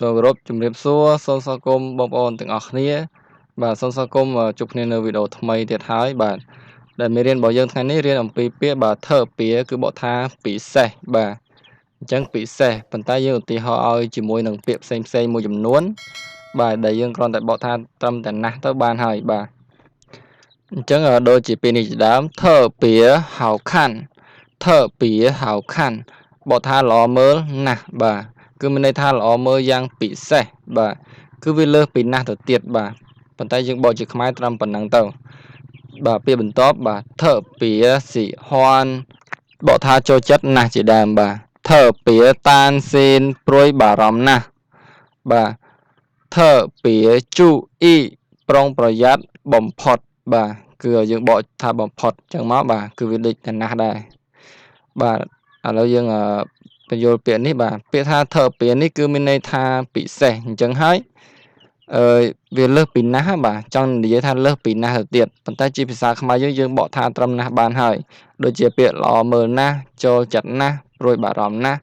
សូមគោរពជំរាបសួរសូមស្វាគមន៍បងប្អូនទាំងអស់គ្នាបាទសូមស្វាគមន៍ជួបគ្នានៅវីដេអូថ្មីទៀតហើយបាទដែលមេរៀនរបស់យើងថ្ងៃនេះរៀនអំពីពាក្យបាទធ្វើពាក្យគឺបកថាពិសេសបាទអញ្ចឹងពិសេសប៉ុន្តែយើងឧទាហរណ៍ឲ្យជាមួយនឹងពាក្យផ្សេងមួយចំនួនបាទដែលយើងគ្រាន់តែបកថាត្រឹមតែណាស់ទៅបានហើយបាទអញ្ចឹងដូចជាពាក្យនេះជាដើមធ្វើពាក្យហៅខាន់ធ្វើពាក្យហៅខាន់បកថាល្អមើលណាស់បាទគឺមានន័យថាល្អមើលយ៉ាងពិសេសបាទគឺវាលើសពីណាស់ទៅទៀតបាទប៉ុន្តែយើងបកជាខ្មែរត្រឹមប៉ុណ្ណឹងទៅបាទពាក្យបន្ទាប់បាទធ្វើពាក្យសិហួនបកថាចូលចិត្តណាស់ជាដើមបាទធ្វើពាក្យតានសេនព្រួយបារម្ភណាស់បាទធ្វើពាក្យជូអ៊ីប្រុងប្រយ័ត្នបំផុតបាទគឺយើងបកថាបំផុតអញ្ចឹងមកបាទគឺវាដូចតែណាស់ដែរបាទឥឡូវយើងបញ្យល់ពាក្យនេះបាទពាក្យថាធ្វើពាក្យនេះគឺមានន័យថាពិសេសអញ្ចឹងហើយវាលើសពីណាស់បាទចង់និយាយថាលើសពីណាស់ទៅទៀតប៉ុន្តែជាភាសាខ្មែរយើងបកថាត្រឹមណាស់បានហើយដូចជាពាក្យល្អមើលណាស់ចូលចិត្តណាស់ព្រួយបារម្ភណាស់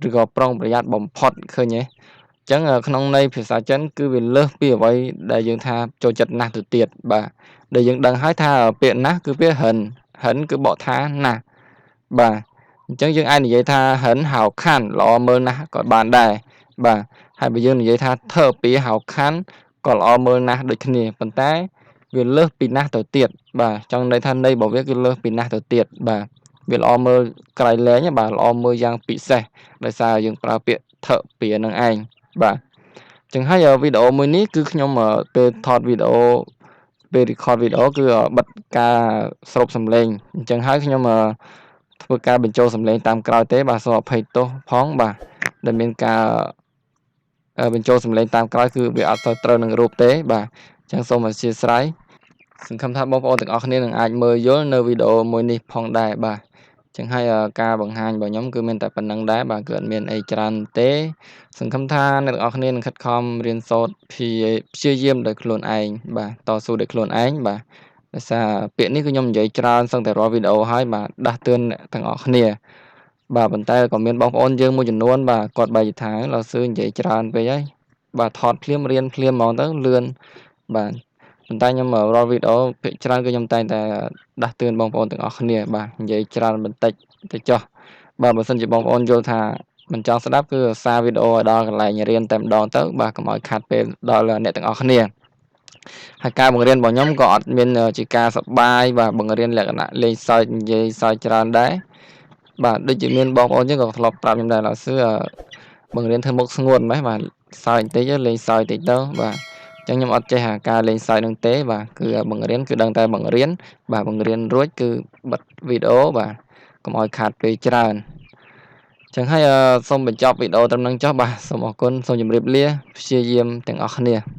ឬក៏ប្រុងប្រយ័ត្នបំផុតឃើញទេអញ្ចឹងក្នុងន័យភាសាចិនគឺវាលើសពីអ្វីដែលយើងថាចូលចិត្តណាស់ទៅទៀតបាទដែលយើងដឹងហើយថាពាក្យណាស់គឺពាក្យហិនគឺបកថាណាស់បាទអញ្ចឹងយើងអាចនិយាយថាហិនហៅខាន់ល្អមើលណាស់ក៏បានដែរបាទហើយបើយើងនិយាយថាធ្វើពាក្យហៅខាន់ក៏ល្អមើលណាស់ដូចគ្នាប៉ុន្តែវាលើសពីណាស់ទៅទៀតបាទចង់ន័យថាន័យរបស់វាគឺលើសពីណាស់ទៅទៀតបាទវាល្អមើលក្រៃលែងបាទល្អមើលយ៉ាងពិសេសដោយសារយើងប្រើពាក្យធ្វើពាក្យនឹងឯងបាទអញ្ចឹងហើយវីដេអូមួយនេះគឺខ្ញុំពេលថតវីដេអូពេល record វីដេអូគឺបិទការស្រូបសំឡេងអញ្ចឹងហើយខ្ញុំធ្វើការបញ្ចូលសំឡេងតាមក្រោយទេបាទសូមអភ័យទោសផងបាទដែលមានការបញ្ចូលសំឡេងតាមក្រោយគឺវាអត់ត្រូវនឹងរូបទេបាទអញ្ចឹងសូមអធិស្ឋានសង្ឃឹមថាបងប្អូនទាំងអស់គ្នានឹងអាចមើលយល់នៅវីដេអូមួយនេះផងដែរបាទអញ្ចឹងហើយការបង្ហាញរបស់ខ្ញុំគឺមានតែប៉ុណ្្នឹងដែរបាទគឺអត់មានអីច្រើនទេសង្ឃឹមថាអ្នកទាំងអស់គ្នានឹងខិតខំរៀនសូត្រព្យាយាមដោយខ្លួនឯងបាទតស៊ូដោយខ្លួនឯងបាទដោយសារពាក្យនេះគឺខ្ញុំនិយាយច្រើនសឹងតែរាល់វីដេអូហើយបាទដាស់តឿនអ្នកទាំងអស់គ្នាបាទប៉ុន្តែក៏មានបងប្អូនយើងមួយចំនួនបាទគាត់បែរថាលោកសឿនិយាយច្រើនពេកហើយបាទថតភ្លាមរៀនភ្លាមហ្មងទៅលឿនបាទប៉ុន្តែខ្ញុំរាល់វីដេអូភាគច្រើនគឺខ្ញុំតែងតែដាស់តឿនបងប្អូនទាំងអស់គ្នាបាទនិយាយច្រើនបន្តិចទៅចុះបាទបើសិនជាបងប្អូនយល់ថាមិនចង់ស្ដាប់គឺសារវីដេអូឲ្យដល់កន្លែងរៀនតែម្ដងទៅបាទកុំឲ្យខាត់ពេលដល់អ្នកទាំងអស់គ្នាហើយការបង្រៀនរបស់ខ្ញុំក៏អត់មានជាការសប្បាយបាទបង្រៀនលក្ខណៈលេងសើចនិយាយសើចច្រើនដែរបាទដូចជាមានបងប្អូនយើងក៏ធ្លាប់ប្រាប់ខ្ញុំដែរលោកសឿបង្រៀនធ្វើមុខស្ងួតម៉េចបាទសើចបន្តិចលេងសើចបន្តិចទៅបាទអញ្ចឹងខ្ញុំអត់ចេះការលេងសើចនឹងទេបាទគឺបង្រៀនគឺដឹងតែបង្រៀនបាទបង្រៀនរួចគឺបិទវីដេអូបាទកុំឲ្យខាតពេលច្រើនអញ្ចឹងហើយសូមបញ្ចប់វីដេអូត្រឹមហ្នឹងចុះបាទសូមអរគុណសូមជម្រាបលាព្យាយាមទាំងអស់គ្នា